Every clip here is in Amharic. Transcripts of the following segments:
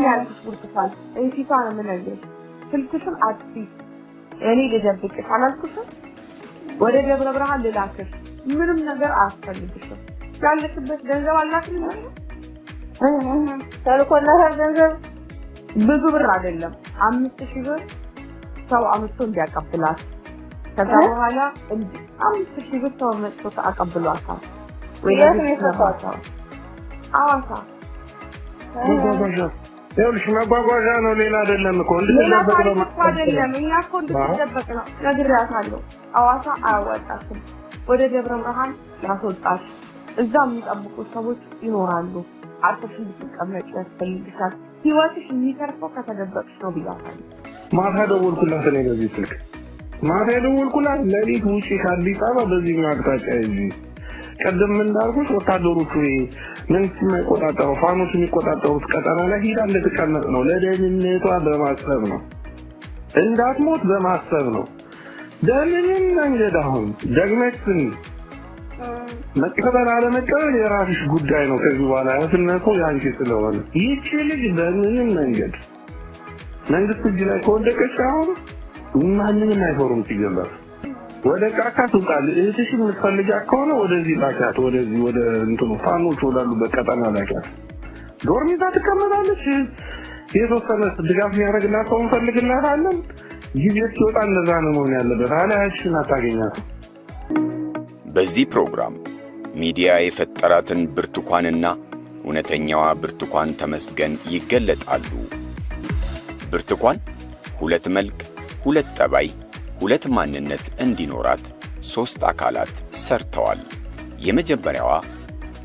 ያልኩሽ ብርቱካን እንሲታ ነው የምነግርሽ ስልክሽን አጥፊ እኔ ልደብቅሽ አላልኩሽም ወደ ደብረ ብርሃን ልላክሽ ምንም ነገር አያስፈልግሽም ያለሽበት ገንዘብ አላክልኝ ተልኮልሽ ገንዘብ ብዙ ብር አይደለም 5000 ብር ሰው አምጥቶ እንዲያቀብላት ከዛ በኋላ 5000 ብር ሰው መጥቶ አቀብሏታል ወይስ ነው አዋሳ ይኸውልሽ መጓጓዣ ነው ሌላ አይደለም እኮ እንድትደበቅ ነው አይደለም እኛ እኮ እንድትደበቅ ነው ነግሬያታለሁ አዋሳ አያወጣሽም ወደ ደብረ ብርሃን ያስወጣሽ እዛ የሚጠብቁ ሰዎች ይኖራሉ አጥሽ እንድትቀመጭ ያስፈልግሻል ህይወትሽ የሚተርፈው ከተደበቅሽ ነው ብያታለሁ ማታ ደወልኩላት እኔ በዚህ ስልክ ማታ ደወልኩላት ለሊት ውጪ ከአዲስ አበባ በዚህ አቅጣጫ ይዤ ቀደም እንዳልኩሽ ወታደሮቹ ምን ሲቆጣጠሩ ፋኖስ የሚቆጣጠሩት ቀጠና ላይ ሄዳ እንድትቀመጥ ነው ለደህንነቷ በማሰብ ነው እንዳትሞት በማሰብ ነው ደህንነትን መንገድ አሁን ደግመሽን መቀበል አለመቀበል የራስሽ ጉዳይ ነው ከዚህ በኋላ ያስነቱ ያንቺ ስለሆነ ይቺ ልጅ በምንም መንገድ መንግስት እጅ ላይ ከወደቀች አሁን ማንንም አይፈሩም ሲገባት ወደ ጫካ ትውጣል እህትሽ የምትፈልጋ ከሆነ ወደዚህ ላካት ወደዚህ ወደ እንትኑ ፋኖች ወዳሉበት ቀጠና ላካት ዶርሚታ ትቀመጣለች የተወሰነ ድጋፍ የሚያደርግላት ሰው እንፈልግላታለን ጊዜ ሲወጣ እንደዛ ነው መሆን ያለበት አላያሽን አታገኛትም በዚህ ፕሮግራም ሚዲያ የፈጠራትን ብርቱካንና እውነተኛዋ ብርቱካን ተመስገን ይገለጣሉ ብርቱካን ሁለት መልክ ሁለት ጠባይ ሁለት ማንነት እንዲኖራት ሶስት አካላት ሰርተዋል የመጀመሪያዋ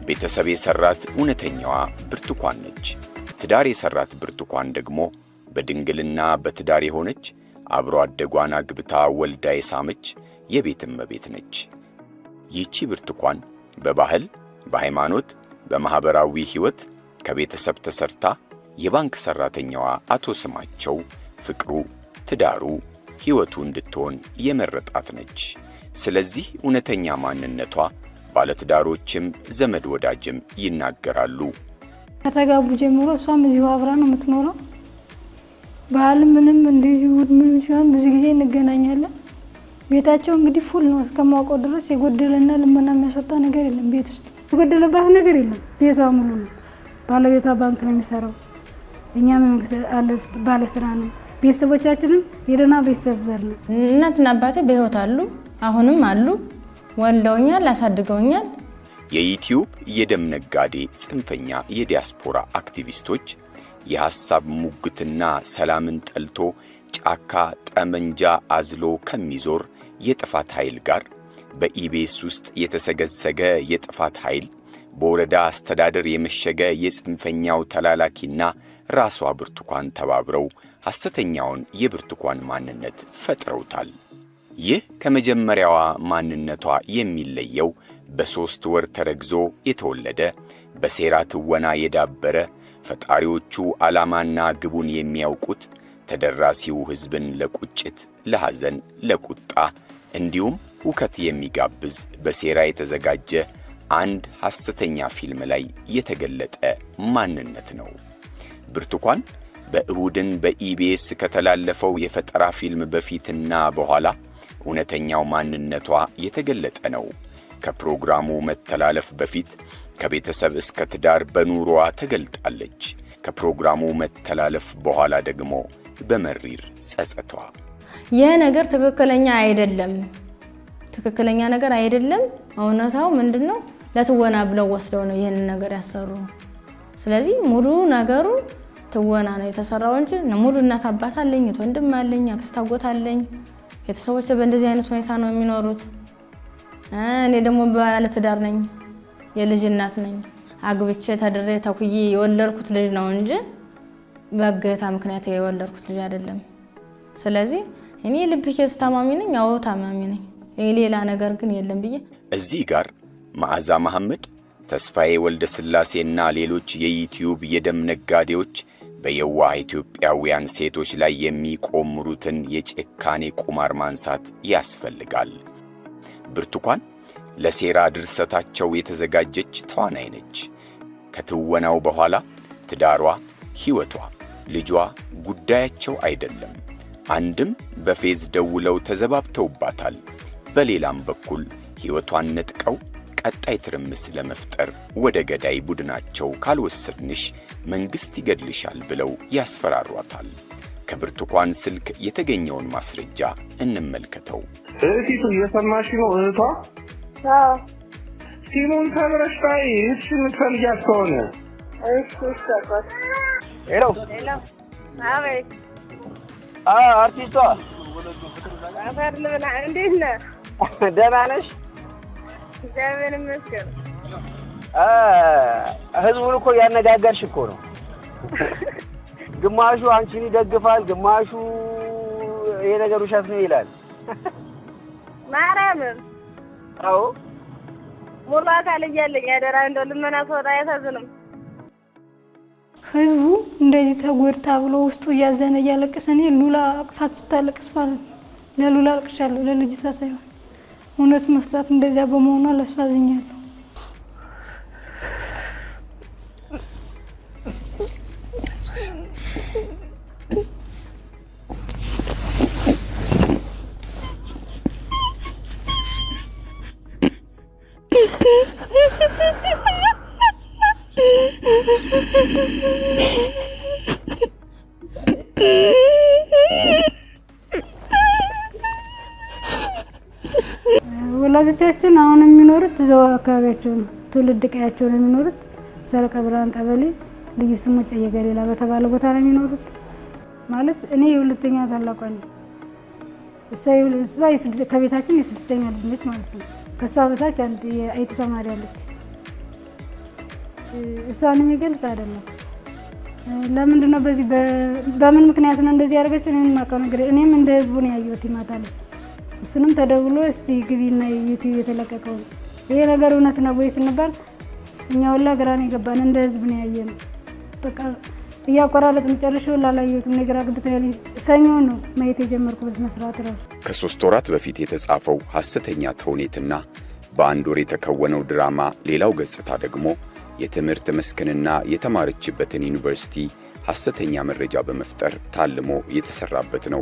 ቤተሰብ የሰራት እውነተኛዋ ብርቱካን ነች ትዳር የሰራት ብርቱካን ደግሞ በድንግልና በትዳር የሆነች አብሮ አደጓን አግብታ ወልዳ የሳመች የቤት እመቤት ነች ይቺ ብርቱካን በባህል በሃይማኖት በማህበራዊ ህይወት ከቤተሰብ ተሰርታ የባንክ ሰራተኛዋ አቶ ስማቸው ፍቅሩ ትዳሩ ህይወቱ እንድትሆን የመረጣት ነች ስለዚህ እውነተኛ ማንነቷ ባለትዳሮችም ዘመድ ወዳጅም ይናገራሉ ከተጋቡ ጀምሮ እሷም እዚሁ አብራ ነው የምትኖረው ባል ምንም እንደዚሁ ምን ሲሆን ብዙ ጊዜ እንገናኛለን ቤታቸው እንግዲህ ፉል ነው እስከማውቀው ድረስ የጎደለና ለምና የሚያስወጣ ነገር የለም ቤት ውስጥ የጎደለባት ነገር የለም ቤቷ ሙሉ ነው ባለቤቷ ባንክ ነው የሚሰራው እኛም ባለ ስራ ነው ቤተሰቦቻችንም የደና ቤተሰብ ዘር ነው እናትና አባቴ በህይወት አሉ አሁንም አሉ ወልደውኛል አሳድገውኛል የዩቲዩብ የደም ነጋዴ ጽንፈኛ የዲያስፖራ አክቲቪስቶች የሐሳብ ሙግትና ሰላምን ጠልቶ ጫካ ጠመንጃ አዝሎ ከሚዞር የጥፋት ኃይል ጋር በኢቢኤስ ውስጥ የተሰገሰገ የጥፋት ኃይል በወረዳ አስተዳደር የመሸገ የጽንፈኛው ተላላኪና ራሷ ብርቱካን ተባብረው ሐሰተኛውን የብርቱካን ማንነት ፈጥረውታል ይህ ከመጀመሪያዋ ማንነቷ የሚለየው በ3 ወር ተረግዞ የተወለደ በሴራ ትወና የዳበረ ፈጣሪዎቹ ዓላማና ግቡን የሚያውቁት ተደራሲው ህዝብን ለቁጭት ለሐዘን ለቁጣ እንዲሁም ሁከት የሚጋብዝ በሴራ የተዘጋጀ አንድ ሐሰተኛ ፊልም ላይ የተገለጠ ማንነት ነው ብርቱካን በእሁድን በኢቢኤስ ከተላለፈው የፈጠራ ፊልም በፊትና በኋላ እውነተኛው ማንነቷ የተገለጠ ነው ከፕሮግራሙ መተላለፍ በፊት ከቤተሰብ እስከ ትዳር በኑሮዋ ተገልጣለች ከፕሮግራሙ መተላለፍ በኋላ ደግሞ በመሪር ጸጸቷ ይሄ ነገር ትክክለኛ ነገር አይደለም እውነታው ምንድነው ለትወና ብለው ወስደው ነው ይሄን ነገር ያሰሩ ስለዚህ ሙሉ ነገሩ ትወና ነው የተሰራው እንጂ ሙሉ እናት አባት አለኝ ወንድም አለኝ አክስት አጎት አለኝ የተሰዎች በእንደዚህ አይነት ሁኔታ ነው የሚኖሩት እኔ ደግሞ ባለ ትዳር ነኝ የልጅ እናት ነኝ አግብቼ ተድሬ ተኩዬ የወለድኩት ልጅ ነው እንጂ በገታ ምክንያት የወለድኩት ልጅ አይደለም ስለዚህ እኔ ልብ ኬዝ ታማሚ ነኝ አዎ ታማሚ ነኝ ሌላ ነገር ግን የለም ብዬ እዚህ ጋር መዓዛ መሐመድ ተስፋዬ ወልደ ስላሴና ሌሎች የዩቲዩብ የደም ነጋዴዎች በየዋህ ኢትዮጵያውያን ሴቶች ላይ የሚቆምሩትን የጭካኔ ቁማር ማንሳት ያስፈልጋል ብርቱካን ለሴራ ድርሰታቸው የተዘጋጀች ተዋናይ ነች ከትወናው በኋላ ትዳሯ ህይወቷ ልጇ ጉዳያቸው አይደለም። አንድም በፌዝ ደውለው ተዘባብተውባታል። በሌላም በኩል ሕይወቷን ነጥቀው ቀጣይ ትርምስ ለመፍጠር ወደ ገዳይ ቡድናቸው ካልወሰድንሽ መንግሥት ይገድልሻል ብለው ያስፈራሯታል። ከብርቱካን ስልክ የተገኘውን ማስረጃ እንመልከተው። እህቲቱ እየሰማሽ ነው? እህቷ ሲሙን ተብረሽ ታይ እሺ የምትፈልጊያት ከሆነ ሄሎ አቤት። አርቲስቷ አፈር ልብላ። እንዴት ነህ? ደህና ነሽ? እግዚአብሔር ይመስገን። ህዝቡን እኮ ያነጋገርሽ እኮ ነው። ግማሹ አንቺን ይደግፋል፣ ግማሹ ይሄ ነገር ውሸት ነው ይላል። ማርያምን አዎ ሙሉ አካል እያለኝ ያደራ እንደው ልመና ሰውጣ አያሳዝንም? ህዝቡ እንደዚህ ተጎድታ ብሎ ውስጡ እያዘነ እያለቀሰ እኔ ሉላ አቅፋት ስታለቅስ ማለት ነው ለሉላ አልቅሻለሁ፣ ለልጅቷ ሳይሆን እውነት መስላት እንደዚያ በመሆኗ ለእሷ አዝኛለሁ። ወላጆቻችን አሁን የሚኖሩት እዛው አካባቢያቸው ነው፣ ትውልድ ቀያቸው ነው የሚኖሩት። ሰረቀ ብርሃን ቀበሌ ልዩ ስሙ ጨየ ገሊላ በተባለ ቦታ ነው የሚኖሩት። ማለት እኔ የሁለተኛ ታላቋ ነኝ። እሷ ከቤታችን የስድስተኛ ልጅ ነች ማለት ነው። ከሷ በታች አንድ የአይቲ ተማሪ አለች። እሷን የሚገልጽ አይደለም። ለምንድን ነው በምን ምክንያት ነው እንደዚህ ያደረገችው? እኔም የማውቀው ነገር እኔም እንደ ህዝቡ ነው ያየሁት ይማታል። እሱንም ተደውሎ እስቲ ግቢና ዩቲዩብ የተለቀቀው ይሄ ነገር እውነት ነው ወይ ስንባል እኛ ሁላ ግራ ነው የገባን። እንደ ህዝብ ነው ያየነው። በቃ እያቆራረጥን ጨርሼው ላላየሁትም ነገር አግብተናል። ሰኞ ነው ማየት የጀመርኩት በስነ ስርዓት ራሱ። ከ3 ወራት በፊት የተጻፈው ሐሰተኛ ተውኔትና በአንድ ወር የተከወነው ድራማ ሌላው ገጽታ ደግሞ የትምህርት መስክንና የተማረችበትን ዩኒቨርሲቲ ሐሰተኛ መረጃ በመፍጠር ታልሞ የተሰራበት ነው።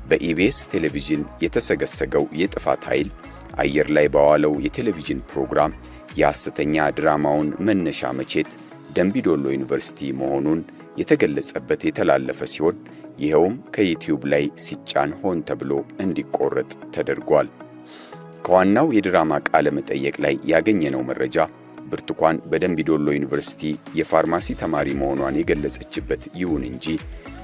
በኢቢኤስ ቴሌቪዥን የተሰገሰገው የጥፋት ኃይል አየር ላይ በዋለው የቴሌቪዥን ፕሮግራም የሐሰተኛ ድራማውን መነሻ መቼት ደምቢዶሎ ዩኒቨርሲቲ መሆኑን የተገለጸበት የተላለፈ ሲሆን ይኸውም ከዩቲዩብ ላይ ሲጫን ሆን ተብሎ እንዲቆረጥ ተደርጓል። ከዋናው የድራማ ቃለ መጠየቅ ላይ ያገኘነው መረጃ ብርቱካን በደምቢዶሎ ዩኒቨርሲቲ የፋርማሲ ተማሪ መሆኗን የገለጸችበት ይሁን እንጂ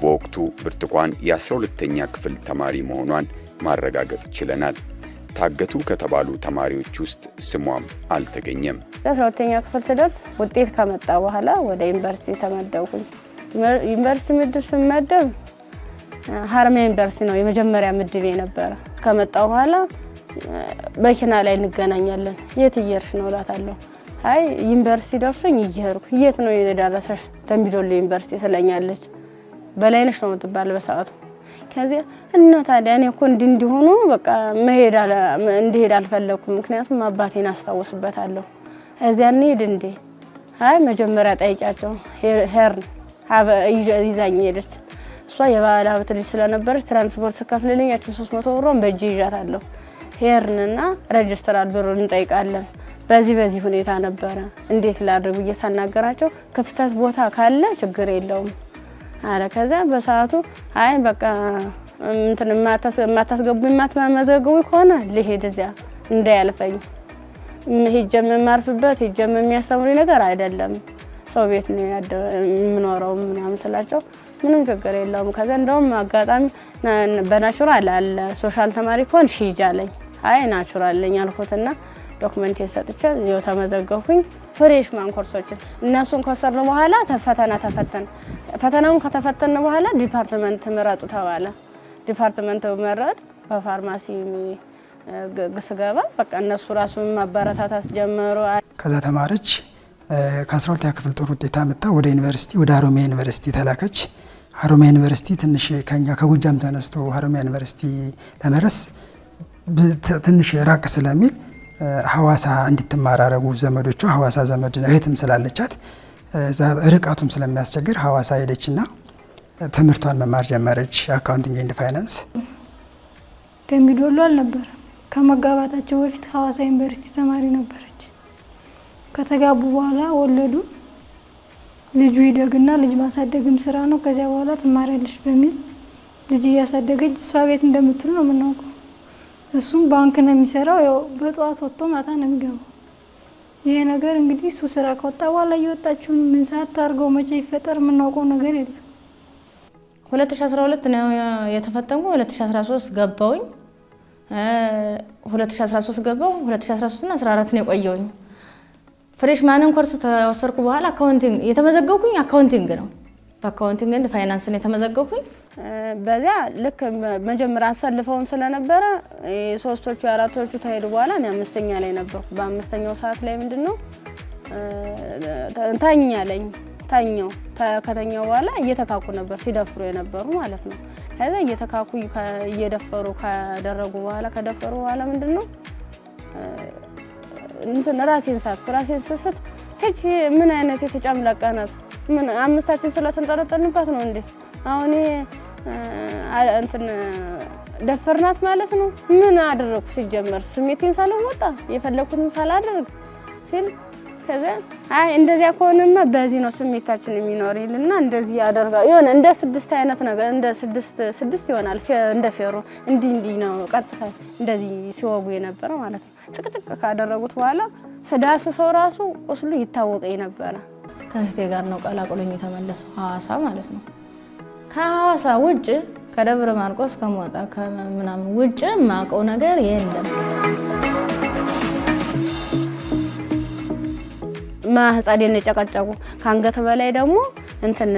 በወቅቱ ብርቱካን የ12ኛ ክፍል ተማሪ መሆኗን ማረጋገጥ ችለናል። ታገቱ ከተባሉ ተማሪዎች ውስጥ ስሟም አልተገኘም። 12ኛ ክፍል ስደርስ ውጤት ከመጣ በኋላ ወደ ዩኒቨርሲቲ ተመደብኩኝ። ዩኒቨርሲቲ ምድብ ስመደብ ሀረማያ ዩኒቨርሲቲ ነው የመጀመሪያ ምድብ የነበረ። ከመጣው በኋላ መኪና ላይ እንገናኛለን። የት እየሄድሽ ነው እላታለሁ። አይ ዩኒቨርሲቲ ደርሶኝ እየሄድኩ። የት ነው የደረሰሽ? ደምቢዶሎ ዩኒቨርሲቲ ስለኛለች። በላይነሽ ነው የምትባል በሰዓቱ። ከዚያ እና ታዲያ እኔ እኮ እንዲሆኑ በቃ እንዲሄድ አልፈለኩም፣ ምክንያቱም አባቴን አስታውስበታለሁ። እዚያ እንሂድ እንዴ? አይ መጀመሪያ ጠይቂያቸው ሄርን ይዛኝ ሄደች። እሷ የባለ ሀብት ልጅ ስለነበረች ትራንስፖርት ስከፍልልኝ ያችን 300 ብሯን በእጄ ይዣታለሁ። ሄርንና ሬጅስትራል ብሩን እንጠይቃለን። በዚህ ሁኔታ ነበረ። እንዴት ላድርግ ብዬ ሳናገራቸው ክፍተት ቦታ ካለ ችግር የለውም አለ። ከዛ በሰዓቱ አይ በቃ እንትን ማታስገቡ ማትመዘገቡ ከሆነ ልሄድ እዚያ እንዳያልፈኝ ሄጀም ማርፍበት ሄጀም የሚያስተምሩኝ ነገር አይደለም፣ ሰው ቤት ነው የምኖረው ምናምን ስላቸው ምንም ችግር የለውም። ከዛ እንደውም አጋጣሚ በናቹራል አለ ሶሻል ተማሪ ከሆን ሂጅ አለኝ። አይ ናቹራል ለኝ አልኩትና ዶክመንት የሰጥቼ ይኸው ተመዘገብኩኝ። ፍሬሽማን ኮርሶችን እነሱን ከወሰድን በኋላ ተፈተን ፈተናውን ከተፈተነ በኋላ ዲፓርትመንት ምረጡ ተባለ። ዲፓርትመንት መረጥ በፋርማሲ ስገባ በቃ እነሱ ራሱን ማበረታታት ጀመሩ። ከዛ ተማረች። ከ12ኛ ክፍል ጥሩ ውጤት አመጣ። ወደ ዩኒቨርሲቲ ወደ ሀሮማያ ዩኒቨርሲቲ ተላከች። ሀሮማያ ዩኒቨርሲቲ ትንሽ ከኛ ከጎጃም ተነስቶ ሀሮማያ ዩኒቨርሲቲ ለመድረስ ትንሽ ራቅ ስለሚል ሐዋሳ እንድትማር አረጉ ዘመዶቿ። ሐዋሳ ዘመድ እህትም ስላለቻት ርቀቱም ስለሚያስቸግር ሐዋሳ ሄደችና ትምህርቷን መማር ጀመረች፣ አካውንቲንግ ኤንድ ፋይናንስ። ደምቢዶሎ አልነበረም። ከመጋባታቸው በፊት ሐዋሳ ዩኒቨርሲቲ ተማሪ ነበረች። ከተጋቡ በኋላ ወለዱ። ልጁ ይደግና ልጅ ማሳደግም ስራ ነው፣ ከዚያ በኋላ ትማሪያለሽ በሚል ልጅ እያሳደገች እሷ ቤት እንደምትሉ ነው የምናውቀው። እሱም ባንክ ነው የሚሰራው። ያው በጠዋት ወጥቶ ማታ ነው የሚገባው። ይሄ ነገር እንግዲህ እሱ ስራ ከወጣ በኋላ እየወጣችሁን ምን ሰዓት ታርገው መቼ ይፈጠር የምናውቀው ነገር የለም። 2012 ነው የተፈተንኩ። 2013 ገባውኝ። 2013 ገባው። 2013 እና 14 ነው የቆየውኝ። ፍሬሽማንን ኮርስ ተወሰርኩ በኋላ አካውንቲንግ የተመዘገብኩኝ አካውንቲንግ ነው። በአካውንቲንግ ኤንድ ፋይናንስ ነው የተመዘገብኩኝ። በዚያ ልክ መጀመሪያ አሰልፈውን ስለነበረ ሶስቶቹ አራቶቹ ተሄዱ በኋላ እኔ አምስተኛ ላይ ነበርኩ። በአምስተኛው ሰዓት ላይ ምንድነው ታኛለኝ ታኛው ከተኛው በኋላ እየተካኩ ነበር ሲደፍሩ የነበሩ ማለት ነው። ከዛ እየተካኩ እየደፈሩ ካደረጉ በኋላ ከደፈሩ በኋላ ምንድነው እንትን ራሴን ስስት ትች ምን አይነት የተጫምለቀናት ምን አምስታችን ስለተንጠለጠልንባት ነው እንዴ አሁን እንትን ደፈርናት ማለት ነው። ምን አደረኩ ሲጀመር ስሜቴን ሳልወጣ የፈለኩትን ሳላደርግ ሲል ከዛ አይ እንደዚያ ከሆነማ በዚህ ነው ስሜታችን የሚኖር ይልና እንደዚህ ያደርጋ ይሆን እንደ ስድስት አይነት ነገር እንደ ስድስት ይሆናል እንደ ፌሮ እንዲህ ነው ቀጥታ እንደዚህ ሲወጉ የነበረው ማለት ነው። ጥቅጥቅ ካደረጉት በኋላ ስዳስ ሰው ራሱ ቁስሉ ይታወቀኝ ነበር። ከእህቴ ጋር ነው ቀላቅሎኝ የተመለሰው ሐዋሳ ማለት ነው። ከሐዋሳ ውጭ ከደብረ ማርቆስ ከሞጣ ከምናምን ውጭ ማቀው ነገር የለም። ማህፀዴን ጨቀጨቁ። ካንገት በላይ ደግሞ እንትን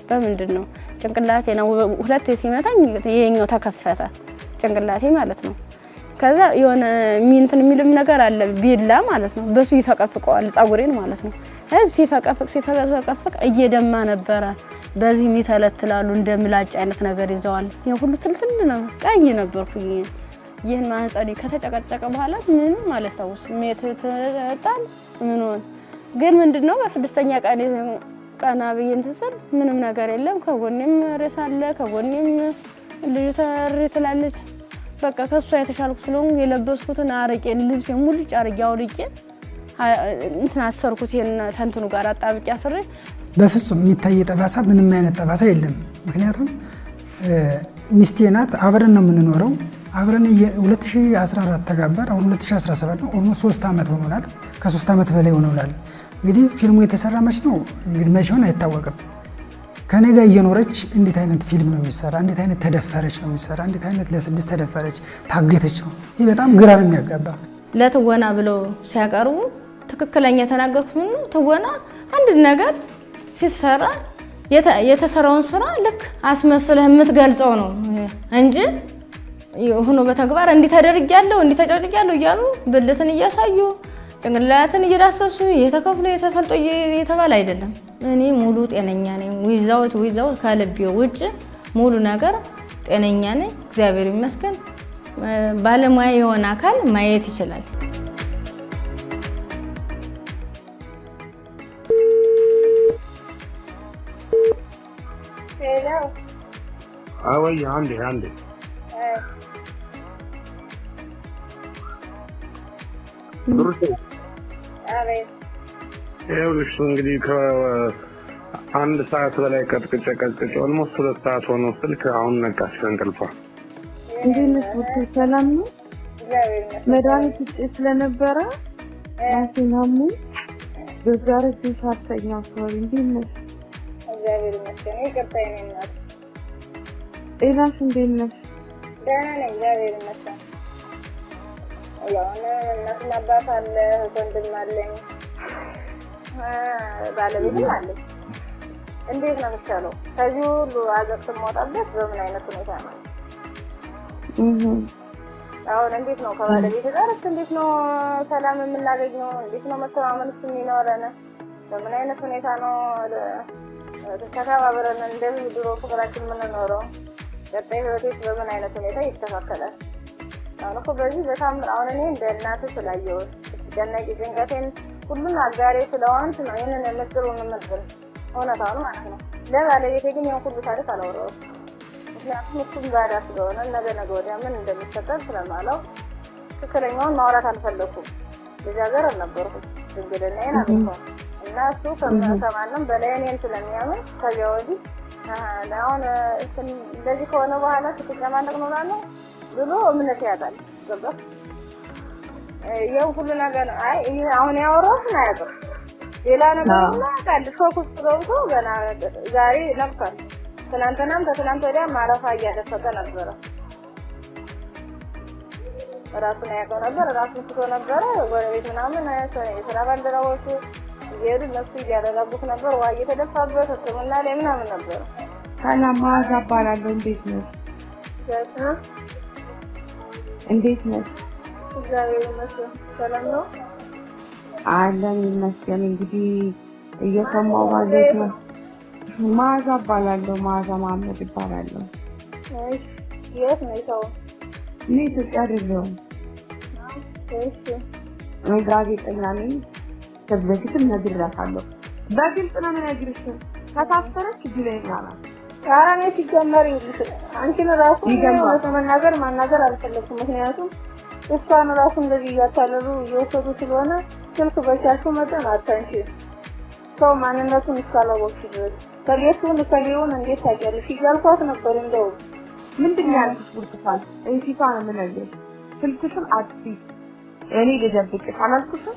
በምንድነው ጭንቅላቴ ነው ሁለት ሲመታኝ የኛው ተከፈተ ጭንቅላቴ ማለት ነው። ከዛ የሆነ ሚንትን የሚልም ነገር አለ ቢላ ማለት ነው። በሱ ይፈቀፍቀዋል ጻጉሬን ማለት ነው። ሲፈቀፍቅ እየደማ ነበረ። በዚህ ሚተለትላሉ እንደምላጭ አይነት ነገር ይዘዋል። የሁሉ ትልትል ነው ቀይ ነበርኩኝ። ይሄን ማህፀኔ ከተጨቀጨቀ በኋላ ምንም አላስታውስ ተጣል ምን ሆነ ግን ምንድነው በስድስተኛ ቀና ብዬን ተሰል ምንም ነገር የለም። ከጎኔም ሬሳ አለ፣ ከጎኔም ልጅ ተርትላለች። በቃ ከሷ የተሻልኩ ስለሆነ የለበስኩትን አረቄን ልብስ ሙልጭ አርጌ አውልቄ እንትን አሰርኩት። ይሄን ተንትኑ ጋር አጣብቄ አስሬ በፍጹም የሚታይ ጠባሳ ምንም አይነት ጠባሳ የለም። ምክንያቱም ሚስቴ ናት፣ አብረን ነው የምንኖረው። አብረን 2014 ተጋባን። አሁን 2017 ነው። ኦልሞስት 3 አመት ሆኖናል። ከ3 አመት በላይ ሆኖናል። እንግዲህ ፊልሙ የተሰራ መች ነው እንግዲህ መች ሆነ አይታወቅም። ከኔ ጋር እየኖረች እንዴት አይነት ፊልም ነው የሚሰራ? እንዴት አይነት ተደፈረች ነው የሚሰራ? እንዴት አይነት ለ6 ተደፈረች ታገተች ነው? ይሄ በጣም ግራ ነው የሚያጋባ። ለትወና ብለው ሲያቀርቡ ትክክለኛ የተናገሩት ምን ነው? ትወና አንድ ነገር ሲሰራ የተሰራውን ስራ ልክ አስመስለህ የምትገልጸው ነው እንጂ ሆኖ በተግባር እንዲህ ተደርጊያለሁ እንዲህ ተጨጭቂያለሁ እያሉ ብልትን እያሳዩ ጭንቅላትን እየዳሰሱ የተከፍሎ የተፈልጦ የተባለ አይደለም። እኔ ሙሉ ጤነኛ ነኝ። ዊዛውት ከልቤ ውጭ ሙሉ ነገር ጤነኛ ነኝ። እግዚአብሔር ይመስገን። ባለሙያ የሆነ አካል ማየት ይችላል። አወይ አንዴ ይኸውልሽ እንግዲህ ከአንድ ሰዓት በላይ ቀጥቅጬ ኦልሞስት 2 ሰዓት ሆኖ ስልክ አሁን ነቃች ከእንቅልፏ። እንዴት ነሽ? ሰላም ነው? መድኃኒት ውጭ ስለነበረ ራሴን አሞኝ በዛ ረጅም ሰዓት ተኛ አካባቢ። እንዴት ነሽ? እግዚአብሔር ይመስገን። ይቅርታ የኔ እናት። ጤናሽ እንዴት ነሽ? ደህና ነኝ እግዚአብሔር ይመስገን። ያው እናትና አባት አለ፣ ወንድም አለኝ፣ ባለቤትም አለኝ። እንዴት ነው የምትቻለው? ከዚህ ሁሉ አዘቅት የምወጣበት በምን አይነት ሁኔታ ነው? አሁን እንዴት ነው ከባለቤት ጋር እንዴት ነው ሰላም የምናገኘው? እንዴት ነው መተማመን የሚኖረን? በምን አይነት ሁኔታ ነው ተከባብረን እንደዚህ ድሮ ፍቅራችን የምንኖረው? ቀጣይ ህይወቴስ በምን አይነት ሁኔታ ይስተካከላል? አሁን እኮ በዚህ በታምር አሁን እኔ እንደ እናት ስላየሁት ስትጨነቂ ጭንቀቴን ሁሉን አጋሬ ስለሆንሽ ነው ይህንን የምትሩን የምትብል እውነታውን ማለት ነው። ለባለቤቴ ግን ያን ሁሉ ታሪክ አላወራሁም። ምክንያቱም እሱም ባዳ ስለሆነ ነገ ወዲያ ምን እንደሚፈጠር ስለማላውቅ ትክክለኛውን ማውራት አልፈለኩም። ልጃገረድ ነበርኩ ድንግልናዬን አልኳት እና እሱ ከማንም በላይ እኔን ስለሚያምን ከዚያ ወዲህ አሁን እንደዚህ ከሆነ በኋላ ስትጨማለቅ ኖራለሁ ብሎ እምነት ያጣል። ገባህ? ይኸው ሁሉ ነገር አይ አሁን ያወራሁት አያውቅም። ሌላ ነገር ያውቃል። ሾክ ውስጥ ገብቶ ገና ዛሬ ነቅቷል። ትናንትናም ከትናንት ወዲያ ማረፋ እያደፈቀ ነበረ። ራሱን ያውቀው ነበር። ራሱን ስቶ ነበረ። ጎረቤት ምናምን የስራ ባልደረቦቹ እየሄዱ እነሱ እያረጋጉት ነበር። ውሃ እየተደፋበት ሕክምና ላይ ምናምን ነበረ። ሰላም መዓዛ እባላለሁ። እንዴት ነሽ? እንዴት ነሽ? እግዚአብሔር ይመስገን ሰላም ነው አለን ይመስገን። እንግዲህ እየሰማሁ ማለት ነው። መዓዛ እባላለሁ። መዓዛ መሀመድ እባላለሁ። እሺ የት ነው ሰው? እኔ ኢትዮጵያ አይደለሁም። እሺ እኔ ጋዜጠኛ ነኝ። ከዚህ በፊትም ነግሬያታለሁ። በግልጽ ነው የምነግርሽ። ከታሰረች ይለኛ ናት። ኧረ እኔ ሲጀመር አንቺን ራሱ ለመናገር ማናገር አልፈለኩም። ምክንያቱም እሷን ራሱ እንደዚህ እያታለሉ እየወሰዱ ስለሆነ ስልክ በቻልሽው መጠን አታንሺ። ሰው ማንነቱን እስካላወቅሽ ድረስ ከሌውን እንዴት ታውቂያለሽ እያልኳት ነበር። እንደው ምንድን ነው ያልኩሽ? ብርቱካን እሺታ ነው የምነግርሽ። ስልክሽን አጥፊ። እኔ ልደብቅሽ አላልኩሽም?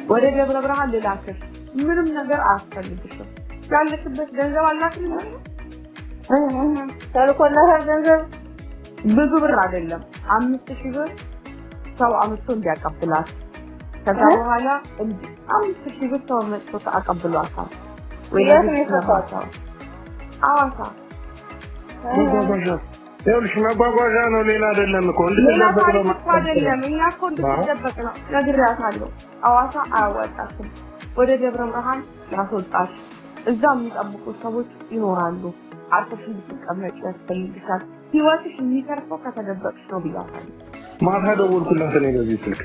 ወደ ደብረ ብርሃን ልላክሽ። ምንም ነገር አያስፈልግሽም። ያለሽበት ገንዘብ አላክልኝ ነው ተልኮላታል። ገንዘብ ብዙ ብር አይደለም፣ 5000 ብር ሰው አምጥቶ እንዲያቀብላት። ከዛ በኋላ 5000 ብር ሰው መጥቶ አቀብሏታል። ወይስ ነው ተፋታው? አዋሳ ይኸውልሽ መጓጓዣ ነው፣ ሌላ አይደለም እኮ እንድትደበቅ ነው። አይደለም እኛ እኮ እንድትደበቅ ነው። ነግሬያታለሁ። አዋሳ አያወጣሽም፣ ወደ ደብረ ብርሃን ያስወጣሽ። እዛ የሚጠብቁ ሰዎች ይኖራሉ። አርፈሽ እንድትቀመጪ ያስፈልግሻል። ህይወትሽ የሚተርፈው ከተደበቅሽ ነው ብያታለሁ። ማታ ደወልኩላት። እኔ በዚህ ስልክ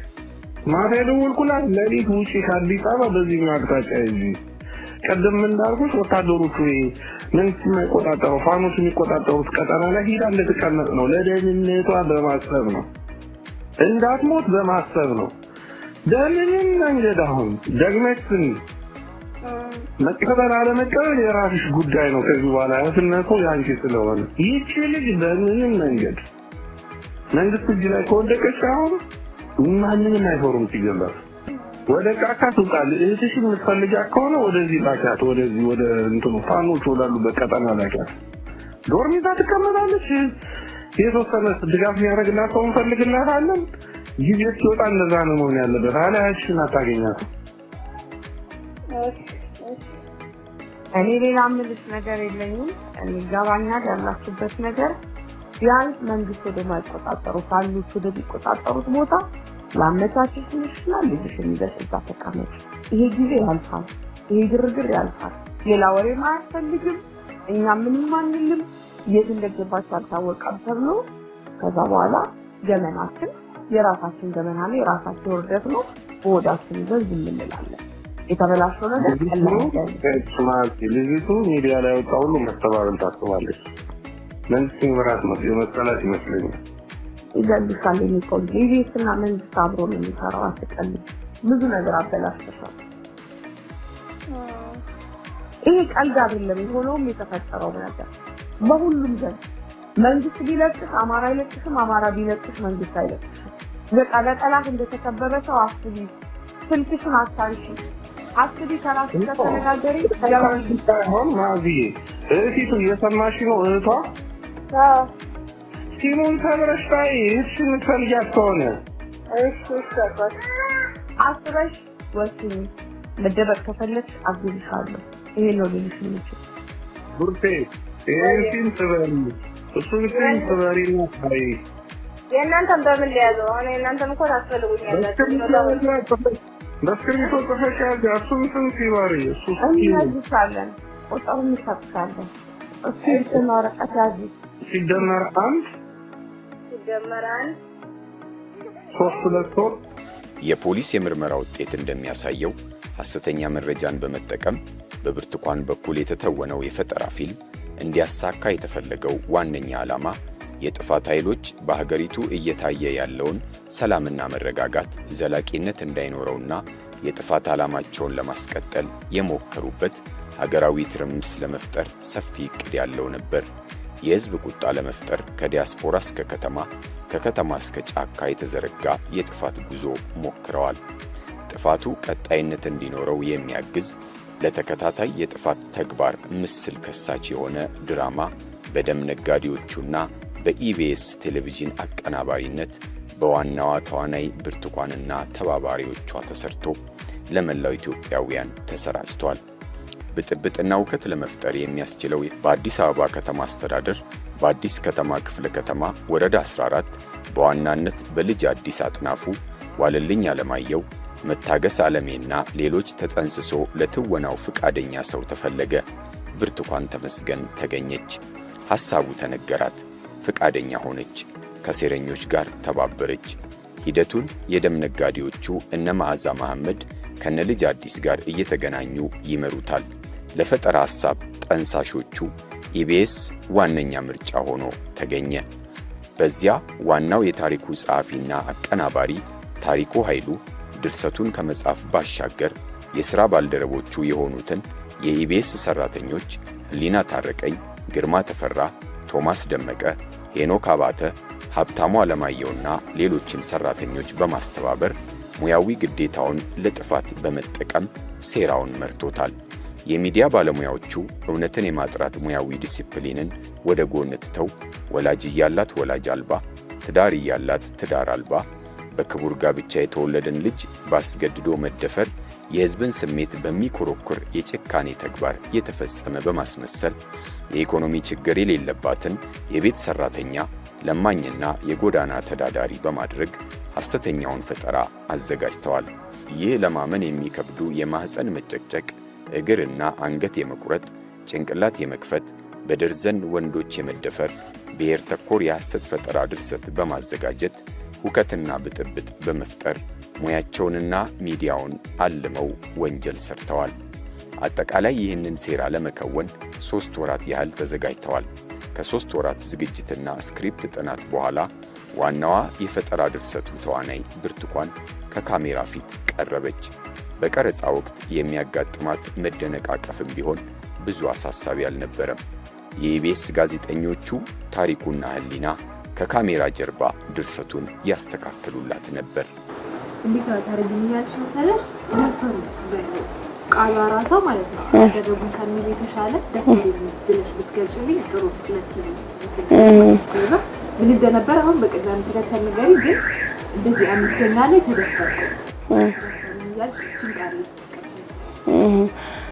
ማታ ደወልኩላት። ሌሊት ውጪ ከአዲስ አበባ በዚህኛው አቅጣጫ እንጂ ቀደም እንዳልኩሽ ወታደሮቹ መንግስት የሚቆጣጠረው ፋኖስ የሚቆጣጠሩት ቀጠና ላይ ሄዳ እንድትቀመጥ ነው። ለደህንነቷ በማሰብ ነው፣ እንዳትሞት በማሰብ ነው። በምንም መንገድ አሁን ደግመሽን መቀበል አለመቀበል የራስሽ ጉዳይ ነው። ከዚህ በኋላ ያስነቱ ያንቺ ስለሆነ ይህቺ ልጅ በምንም መንገድ መንግስት እጅ ላይ ከወደቀች አሁን ማንንም አይፈሩም። ሲገባት ወደ ጫካ ትውጣል። እህትሽ የምትፈልጊያት ከሆነ ወደዚህ ላኪያት፣ ወደዚህ ወደ እንትኑ ፋኖች ወዳሉበት ቀጠና ላኪያት። ዶርም ይዛ ትቀመጣለች። የተወሰነ ድጋፍ የሚያደርግላት ሰው እንፈልግላታለን። ጊዜ ሲወጣ እንደዛ ነው መሆን ያለበት። አለያሽን አታገኛትም። እኔ ሌላ ምልሽ ነገር የለኝም። እኔ ገባኛል ያላችሁበት ነገር። ቢያንስ መንግስት ወደ ማይቆጣጠሩ ካሉት ወደ ቢቆጣጠሩት ቦታ ላመቻችሽ ይችላል። ልጅሽን ይዘሽ እዛ ተቀመጭ። ይሄ ጊዜ ያልፋል፣ ይሄ ግርግር ያልፋል። ሌላ ወሬ አያስፈልግም። እኛ ምንም አንልም። የት እንደገባች አልታወቀም ተብሎ ከዛ በኋላ ገመናችን የራሳችን ገመና ነው፣ የራሳችን ውርደት ነው። በወዳችን ይዘን ዝም እንላለን። የተበላሸው ነገር ስማርት ልጅቱ ሚዲያ ላይ ወጣ ሁሉ መስተባበል ታስባለች። መንግስት ምራት ነው የመሰላት ይመስለኛል። ይገልጻል የሚቆይ ኢቢኤስና መንግስት አብሮ ነው የሚሰራው። አትቀልድ። ብዙ ነገር አበላሽተሻል። ይሄ ቀልድ አይደለም። የሆነውም የተፈጠረው ነገር በሁሉም ዘንድ መንግስት ቢለቅስ አማራ አይለቅስም፣ አማራ ቢለቅስ መንግስት አይለቅስም። በቃ ለጠላት እንደተከበረ ሰው አስቢ። ስልክሽን አታንሺ። አስቢ ከራስሽ ጋር ተነጋገሪ። ያለውን ማዚ እህቱ እየሰማሽ ነው። እህቷ ሲሙን ተብረሽ ታይ እሺ የምትፈልጊያት ከሆነ እሺ ሰጣት አስበሽ ወስኝ። መደበቅ ከፈለግሽ አግዝሻለሁ። ይሄ ነው ልልሽ የምችል። ቡርቴ ይሄን ትበሪ እሱን ትበሪ ነው ታይ የእናንተን በምን ሊያዘው? አሁን የእናንተን እኮ ታስፈልጉኛላችሁ። በስክሪፕቶ ተፈሻል ያሱን ሲባሪ እሱ እንያዝሻለን። ቁጥሩን እንሰጥሻለን። እሱ የተማረቀት ያዚ ሲደመር አንድ 3 የፖሊስ የምርመራ ውጤት እንደሚያሳየው ሐሰተኛ መረጃን በመጠቀም በብርቱካን በኩል የተተወነው የፈጠራ ፊልም እንዲያሳካ የተፈለገው ዋነኛ ዓላማ የጥፋት ኃይሎች በሀገሪቱ እየታየ ያለውን ሰላምና መረጋጋት ዘላቂነት እንዳይኖረውና የጥፋት ዓላማቸውን ለማስቀጠል የሞከሩበት ሀገራዊ ትርምስ ለመፍጠር ሰፊ ዕቅድ ያለው ነበር። የሕዝብ ቁጣ ለመፍጠር ከዲያስፖራ እስከ ከተማ፣ ከከተማ እስከ ጫካ የተዘረጋ የጥፋት ጉዞ ሞክረዋል። ጥፋቱ ቀጣይነት እንዲኖረው የሚያግዝ ለተከታታይ የጥፋት ተግባር ምስል ከሳች የሆነ ድራማ በደም ነጋዴዎቹና በኢቢኤስ ቴሌቪዥን አቀናባሪነት በዋናዋ ተዋናይ ብርቱካንና ተባባሪዎቿ ተሰርቶ ለመላው ኢትዮጵያውያን ተሰራጭቷል። ብጥብጥና ውከት ለመፍጠር የሚያስችለው በአዲስ አበባ ከተማ አስተዳደር በአዲስ ከተማ ክፍለ ከተማ ወረዳ 14 በዋናነት በልጅ አዲስ አጥናፉ፣ ዋለልኝ አለማየሁ፣ መታገስ ዓለሜና ሌሎች ተጠንስሶ ለትወናው ፍቃደኛ ሰው ተፈለገ። ብርቱካን ተመስገን ተገኘች። ሐሳቡ ተነገራት፣ ፍቃደኛ ሆነች፣ ከሴረኞች ጋር ተባበረች። ሂደቱን የደም ነጋዴዎቹ እነ መዓዛ መሐመድ ከነልጅ አዲስ ጋር እየተገናኙ ይመሩታል። ለፈጠራ ሐሳብ ጠንሳሾቹ ኢቢኤስ ዋነኛ ምርጫ ሆኖ ተገኘ። በዚያ ዋናው የታሪኩ ጸሐፊና አቀናባሪ ታሪኩ ኃይሉ ድርሰቱን ከመጻፍ ባሻገር የሥራ ባልደረቦቹ የሆኑትን የኢቢኤስ ሠራተኞች ህሊና ታረቀኝ፣ ግርማ ተፈራ፣ ቶማስ ደመቀ፣ ሄኖክ አባተ፣ ሀብታሙ ዓለማየሁና ሌሎችን ሠራተኞች በማስተባበር ሙያዊ ግዴታውን ለጥፋት በመጠቀም ሴራውን መርቶታል። የሚዲያ ባለሙያዎቹ እውነትን የማጥራት ሙያዊ ዲሲፕሊንን ወደ ጎን ትተው ወላጅ እያላት ወላጅ አልባ፣ ትዳር እያላት ትዳር አልባ፣ በክቡር ጋብቻ የተወለደን ልጅ ባስገድዶ መደፈር የሕዝብን ስሜት በሚኮረኩር የጭካኔ ተግባር የተፈጸመ በማስመሰል የኢኮኖሚ ችግር የሌለባትን የቤት ሠራተኛ ለማኝና የጎዳና ተዳዳሪ በማድረግ ሐሰተኛውን ፈጠራ አዘጋጅተዋል። ይህ ለማመን የሚከብዱ የማህፀን መጨቅጨቅ፣ እግርና አንገት የመቁረጥ፣ ጭንቅላት የመክፈት፣ በደርዘን ወንዶች የመደፈር ብሔር ተኮር የሐሰት ፈጠራ ድርሰት በማዘጋጀት ሁከትና ብጥብጥ በመፍጠር ሙያቸውንና ሚዲያውን አልመው ወንጀል ሰርተዋል። አጠቃላይ ይህንን ሴራ ለመከወን 3 ወራት ያህል ተዘጋጅተዋል። ከ3 ወራት ዝግጅትና ስክሪፕት ጥናት በኋላ ዋናዋ የፈጠራ ድርሰቱ ተዋናይ ብርቱካን ከካሜራ ፊት ቀረበች። በቀረጻ ወቅት የሚያጋጥማት መደነቃቀፍም ቢሆን ብዙ አሳሳቢ አልነበረም። የኢቢኤስ ጋዜጠኞቹ ታሪኩና ህሊና ከካሜራ ጀርባ ድርሰቱን ያስተካክሉላት ነበር። እንዴት ታደርግልኛለሽ መሰለሽ? ደፈሩ ቃሏ ራሷ ማለት ነው ያደረጉን ከምን የተሻለ ደፈሩ ብለሽ ብትገልጭልኝ ጥሩ ስለዚህ ምን እንደነበር አሁን በቅድም ተከተል ነገር ግን እንደዚህ አምስተኛ ላይ ተደፈርኩ ያልሽ ጭንቃሪ